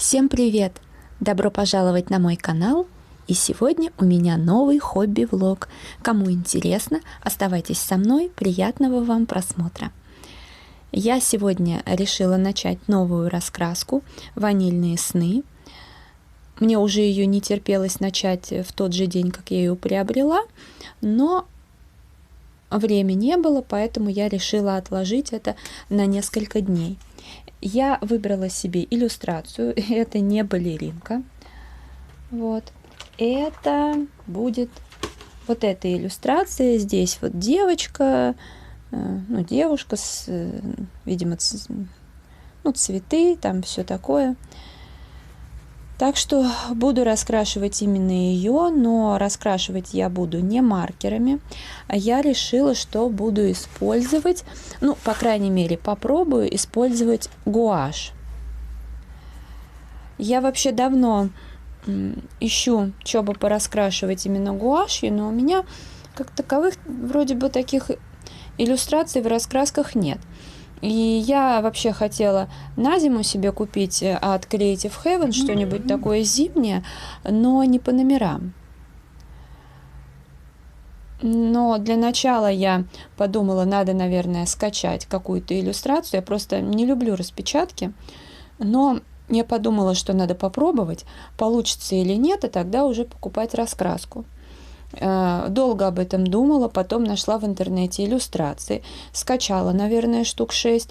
Всем привет! Добро пожаловать на мой канал! И сегодня у меня новый хобби-влог. Кому интересно, оставайтесь со мной, приятного вам просмотра. Я сегодня решила начать новую раскраску «Ванильные сны». Мне уже ее не терпелось начать в тот же день, как я ее приобрела, но времени не было, поэтому я решила отложить это на несколько дней. Я выбрала себе иллюстрацию, это не балеринка, вот, это будет вот эта иллюстрация, здесь вот девочка, ну, девушка, видимо, цветы, там все такое. Так что буду раскрашивать именно ее, но раскрашивать я буду не маркерами. Я решила, что буду использовать, ну, по крайней мере, попробую использовать гуашь. Я вообще давно ищу, что бы пораскрашивать именно гуашью, но у меня как таковых вроде бы таких иллюстраций в раскрасках нет. И я вообще хотела на зиму себе купить от Creative Heaven что-нибудь такое зимнее, но не по номерам. Но для начала я подумала, надо, наверное, скачать какую-то иллюстрацию. Я просто не люблю распечатки, но я подумала, что надо попробовать, получится или нет, и тогда уже покупать раскраску. Долго об этом думала, потом нашла в интернете иллюстрации, скачала, наверное, штук 6.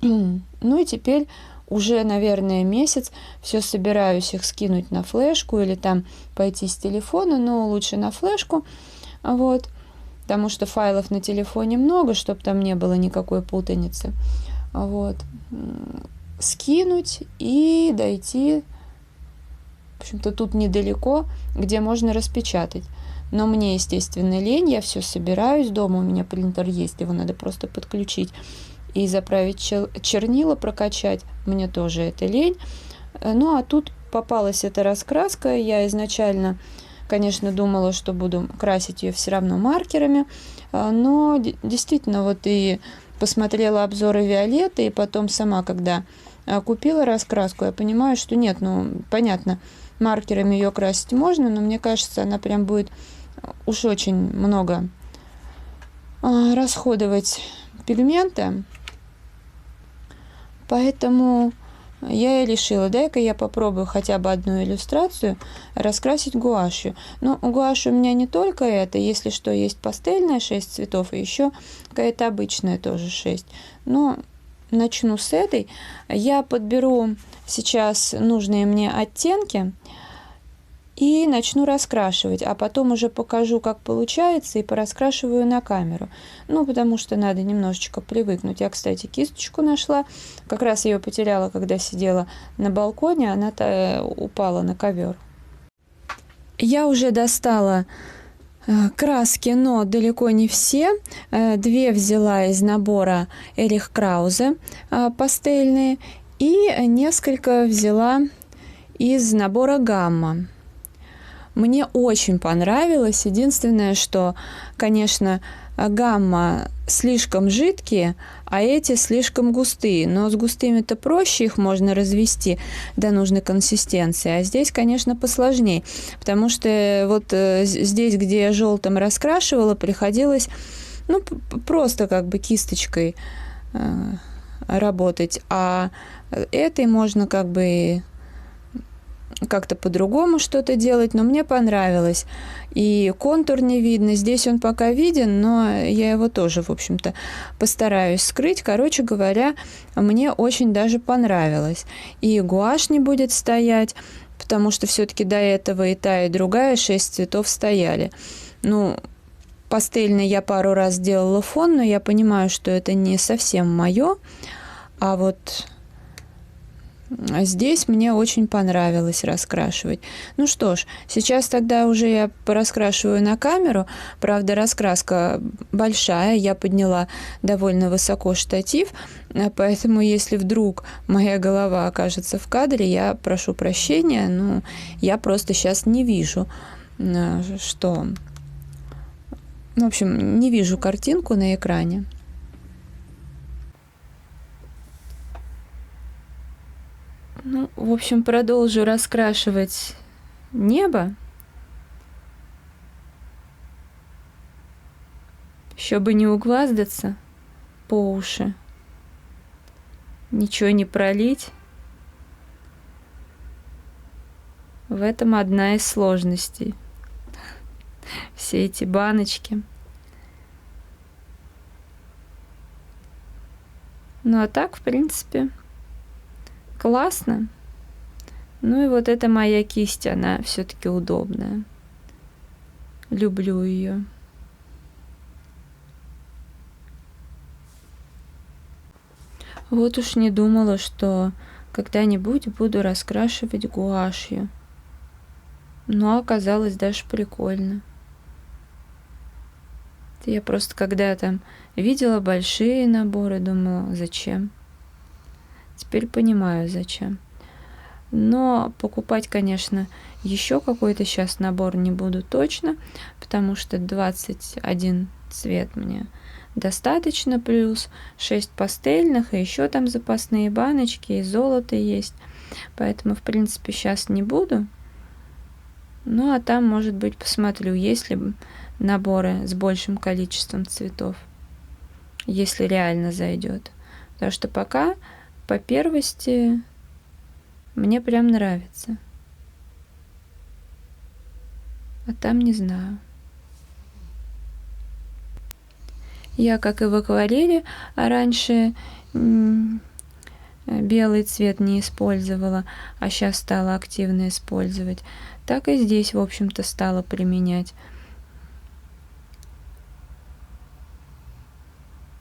Ну и теперь уже, наверное, месяц все собираюсь их скинуть на флешку или там пойти с телефона, но лучше на флешку, вот, потому что файлов на телефоне много, чтобы там не было никакой путаницы, вот, скинуть и дойти, в общем-то, тут недалеко, где можно распечатать. Но мне, естественно, лень, я все собираюсь, дома у меня принтер есть, его надо просто подключить и заправить чернила, прокачать, мне тоже это лень. Ну, а тут попалась эта раскраска, я изначально, конечно, думала, что буду красить ее все равно маркерами, но действительно, вот и посмотрела обзоры Виолетты, и потом сама, когда купила раскраску, я понимаю, что нет, ну, понятно, маркерами ее красить можно, но мне кажется, она прям будет уж очень много расходовать пигмента, поэтому я и решила, дай-ка я попробую хотя бы одну иллюстрацию раскрасить гуашью. Но гуашь у меня не только это, если что, есть пастельная 6 цветов, и еще какая-то обычная тоже 6. Но начну с этой. Я подберу сейчас нужные мне оттенки и начну раскрашивать, а потом уже покажу, как получается, и пораскрашиваю на камеру. Ну, потому что надо немножечко привыкнуть. Я, кстати, кисточку нашла. Как раз ее потеряла, когда сидела на балконе. Она-то упала на ковер. Я уже достала краски, но далеко не все. Две взяла из набора Эрих Краузе пастельные. И несколько взяла из набора Гамма. Мне очень понравилось. Единственное, что, конечно, Гамма слишком жидкие, а эти слишком густые. Но с густыми-то проще, их можно развести до нужной консистенции. А здесь, конечно, посложнее. Потому что вот здесь, где я желтым раскрашивала, приходилось, ну, просто как бы кисточкой работать. А этой можно как бы как-то по-другому что-то делать, но мне понравилось. И контур не видно, здесь он пока виден, но я его тоже, в общем-то, постараюсь скрыть. Короче говоря, мне очень даже понравилось. И гуашь не будет стоять, потому что все-таки до этого и та, и другая 6 цветов стояли. Ну, пастельный я пару раз делала фон, но я понимаю, что это не совсем мое, а вот здесь мне очень понравилось раскрашивать. Ну что ж, сейчас тогда уже я пораскрашиваю на камеру. Правда, раскраска большая, я подняла довольно высоко штатив, поэтому если вдруг моя голова окажется в кадре, я прошу прощения, но я просто сейчас не вижу, что... В общем, не вижу картинку на экране. Ну, в общем, продолжу раскрашивать небо, чтобы не угваздаться по уши, ничего не пролить. В этом одна из сложностей. Все эти баночки. Ну а так, в принципе, классно. Ну и вот эта моя кисть, она все-таки удобная. Люблю ее. Вот уж не думала, что когда-нибудь буду раскрашивать гуашью. Но оказалось даже прикольно. Я просто когда там видела большие наборы, думала, зачем? Теперь понимаю, зачем. Но покупать, конечно, еще какой-то сейчас набор не буду точно, потому что 21 цвет мне достаточно, плюс 6 пастельных, и еще там запасные баночки, и золото есть. Поэтому, в принципе, сейчас не буду. Ну, а там, может быть, посмотрю, есть ли наборы с большим количеством цветов, если реально зайдет. Потому что пока по первости мне прям нравится. А там не знаю. Я, как и в акварели, раньше белый цвет не использовала, а сейчас стала активно использовать. Так и здесь, в общем-то, стала применять.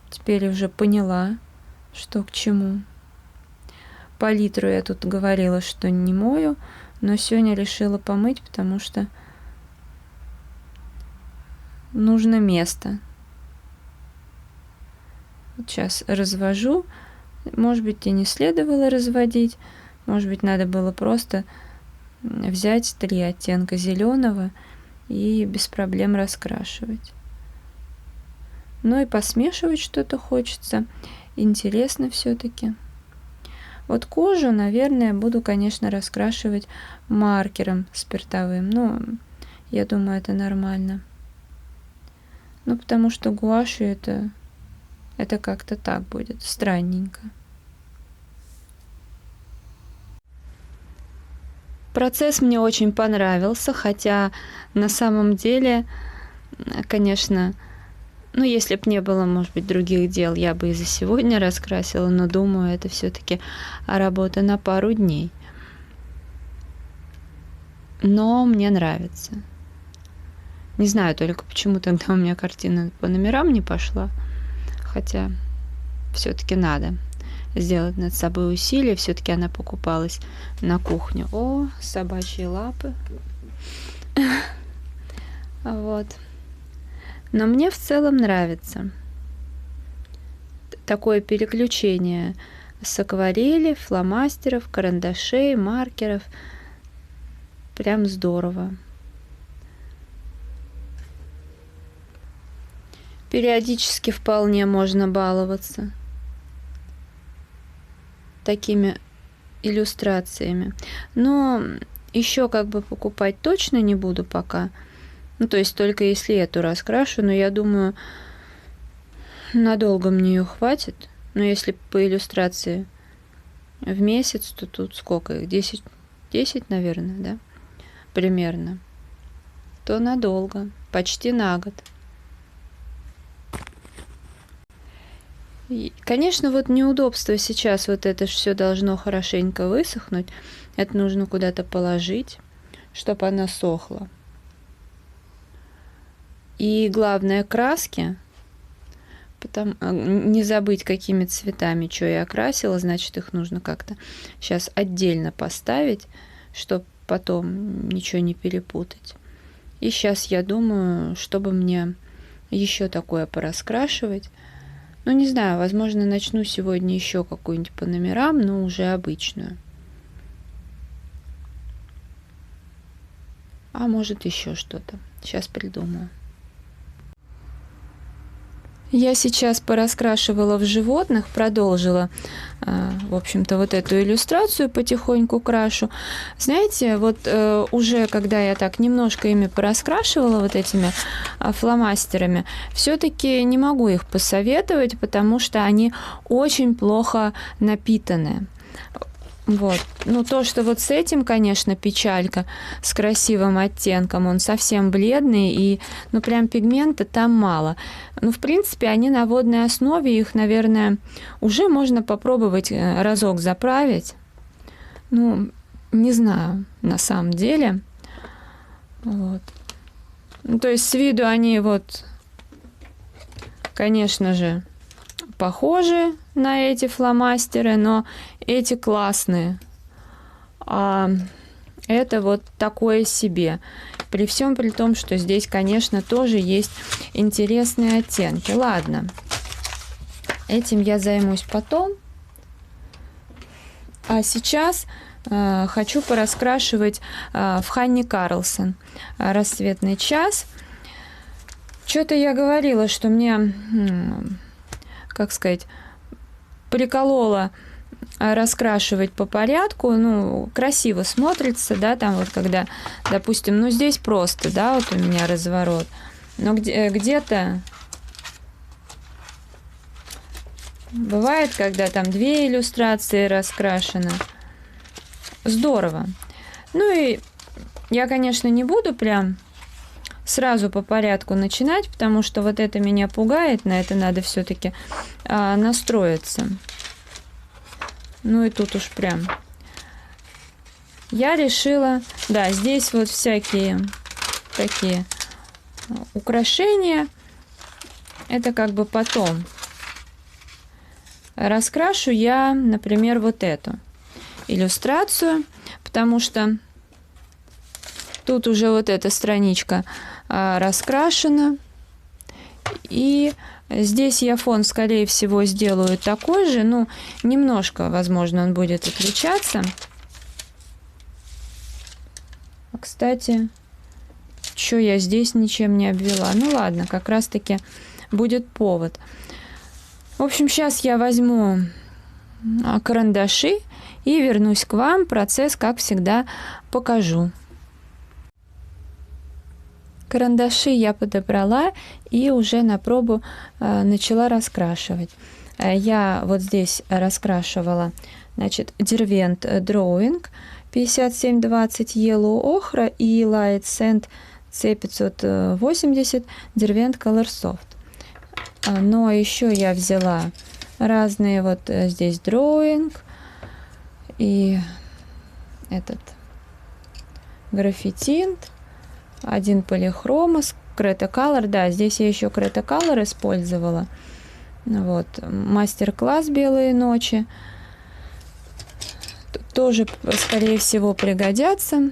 Теперь уже поняла, что к чему. Палитру я тут говорила, что не мою, но сегодня решила помыть, потому что нужно место. Вот сейчас развожу. Может быть, и не следовало разводить. Может быть, надо было просто взять 3 оттенка зеленого и без проблем раскрашивать. Ну и посмешивать что-то хочется. Интересно все-таки. Вот кожу, наверное, буду, конечно, раскрашивать маркером спиртовым. Ну, я думаю, это нормально. Ну, потому что гуашью это как-то так будет, странненько. Процесс мне очень понравился, хотя на самом деле, конечно, ну, если бы не было, может быть, других дел, я бы и за сегодня раскрасила, но думаю, это все-таки работа на пару дней. Но мне нравится. Не знаю только, почему тогда у меня картина по номерам не пошла, хотя все-таки надо сделать над собой усилие, все-таки она покупалась на кухню. О, собачьи лапы. Вот. Но мне в целом нравится такое переключение с акварели, фломастеров, карандашей, маркеров. Прям здорово. Периодически вполне можно баловаться такими иллюстрациями. Но еще как бы покупать точно не буду пока. Ну, то есть только если эту раскрашу, но я думаю, надолго мне ее хватит. Но если по иллюстрации в месяц, то тут сколько их? 10, наверное, да? Примерно. То надолго. Почти на год. И, конечно, вот неудобство сейчас, вот это все должно хорошенько высохнуть. Это нужно куда-то положить, чтобы она сохла. И главное, краски. Не забыть, какими цветами что я окрасила, значит, их нужно как-то сейчас отдельно поставить, чтобы потом ничего не перепутать. И сейчас я думаю, чтобы мне еще такое пораскрашивать. Ну, не знаю, возможно, начну сегодня еще какую-нибудь по номерам, но уже обычную. А может, еще что-то. Сейчас придумаю. Я сейчас пораскрашивала в животных, продолжила, в общем-то, вот эту иллюстрацию потихоньку крашу. Знаете, вот уже когда я так немножко ими пораскрашивала, вот этими фломастерами, все-таки не могу их посоветовать, потому что они очень плохо напитаны. Вот. Ну, то, что вот с этим, конечно, печалька, с красивым оттенком, он совсем бледный, и, ну, прям пигмента там мало. Ну, в принципе, они на водной основе, их, наверное, уже можно попробовать разок заправить. Ну, не знаю, на самом деле. Вот. Ну, то есть с виду они вот, конечно же, похожи на эти фломастеры, но эти классные. А это вот такое себе. При всем при том, что здесь, конечно, тоже есть интересные оттенки. Ладно, этим я займусь потом. А сейчас хочу пораскрашивать в Ханни Карлсон «Рассветный час». Что-то я говорила, что мне, как сказать, приколола раскрашивать по порядку, ну, красиво смотрится, да, там вот когда, допустим, ну, здесь просто, да, вот у меня разворот, но где-то бывает, когда там 2 иллюстрации раскрашены, здорово. Ну и я, конечно, не буду прям сразу по порядку начинать, потому что вот это меня пугает, на это надо все-таки настроиться. Ну и тут уж прям я решила, да, здесь вот всякие такие украшения, это как бы потом. Раскрашу я, например, вот эту иллюстрацию, потому что тут уже вот эта страничка раскрашена, и здесь я фон, скорее всего, сделаю такой же, ну, немножко, возможно, он будет отличаться. Кстати, что я здесь ничем не обвела? Ну, ладно, как раз-таки будет повод. В общем, сейчас я возьму карандаши и вернусь к вам. Процесс, как всегда, покажу. Карандаши я подобрала и уже на пробу начала раскрашивать. Я вот здесь раскрашивала, значит, Derwent Drawing 5720 Yellow Ochre и Light Sand C580 Derwent Color Soft. Но еще я взяла разные вот здесь Drawing и этот граффитинт. Один полихрома, Крета Color, да, здесь я еще Крета Color использовала. Вот, мастер-класс «Белые ночи». Тоже, скорее всего, пригодятся.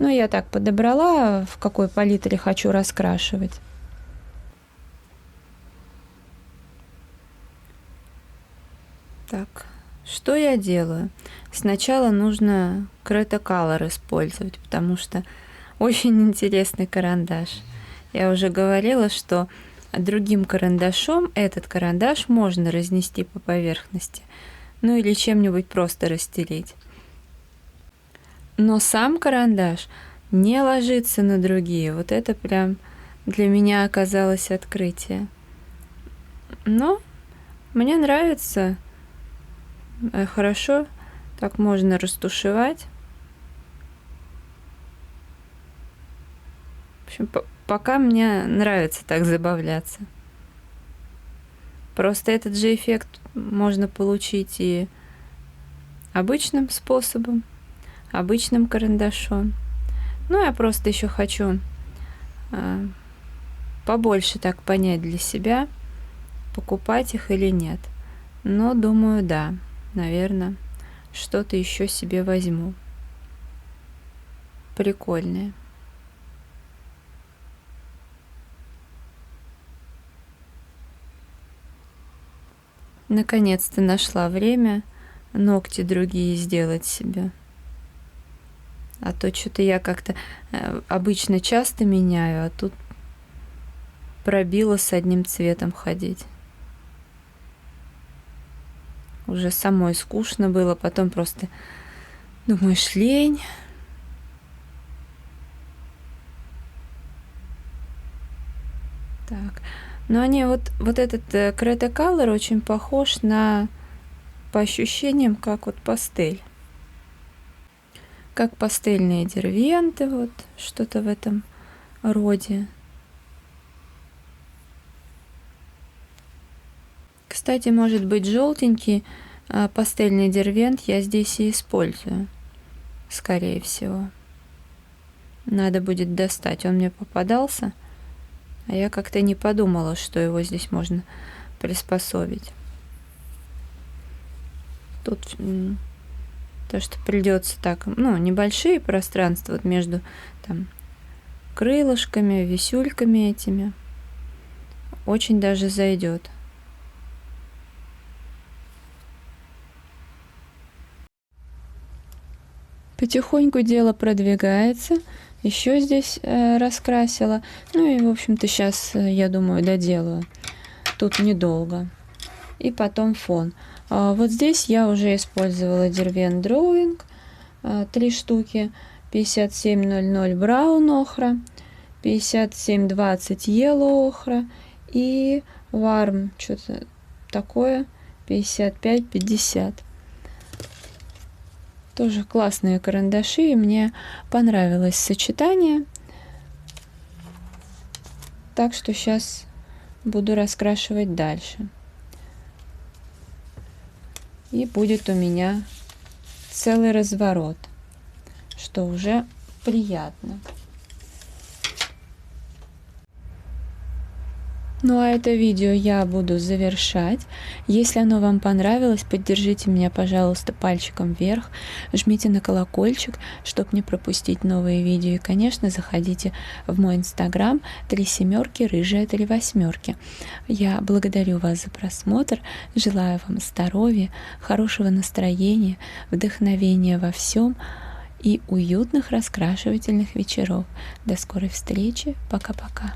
Но я так подобрала, в какой палитре хочу раскрашивать. Так, что я делаю? Сначала нужно Крета Color использовать, потому что очень интересный карандаш. Я уже говорила, что другим карандашом этот карандаш можно разнести по поверхности. Ну или чем-нибудь просто расстелить. Но сам карандаш не ложится на другие. Вот это прям для меня оказалось открытие. Но мне нравится. Хорошо. Так можно растушевать. В общем, пока мне нравится так забавляться. Просто этот же эффект можно получить и обычным способом, обычным карандашом. Ну, я просто еще хочу побольше так понять для себя, покупать их или нет. Но думаю, да, наверное, что-то еще себе возьму. Прикольное. Наконец-то нашла время ногти другие сделать себе. А то что-то я как-то обычно часто меняю, а тут пробило с одним цветом ходить. Уже самой скучно было, потом просто думаешь, лень. Так, но они вот этот Creta Color очень похож на, по ощущениям, как вот пастель. Как пастельные дервенты, вот что-то в этом роде. Кстати, может быть, желтенький пастельный дервент я здесь и использую, скорее всего. Надо будет достать, он мне попадался. А я как-то не подумала, что его здесь можно приспособить. Тут то, что придется так, ну, небольшие пространства вот между там крылышками, висюльками этими. Очень даже зайдет. Потихоньку дело продвигается. Еще здесь раскрасила. Ну и, в общем-то, сейчас, я думаю, доделаю. Тут недолго. И потом фон. Вот здесь я уже использовала Derwent Drawing. 3 штуки. 5700 Brown охра. 5720 Yellow охра. И Warm, что-то такое. 55-50. Тоже классные карандаши, и мне понравилось сочетание. Так что сейчас буду раскрашивать дальше. И будет у меня целый разворот, что уже приятно. Ну а это видео я буду завершать. Если оно вам понравилось, поддержите меня, пожалуйста, пальчиком вверх, жмите на колокольчик, чтобы не пропустить новые видео. И, конечно, заходите в мой инстаграм 37 рыжая 38. Я благодарю вас за просмотр, желаю вам здоровья, хорошего настроения, вдохновения во всем и уютных раскрашивательных вечеров. До скорой встречи, пока-пока.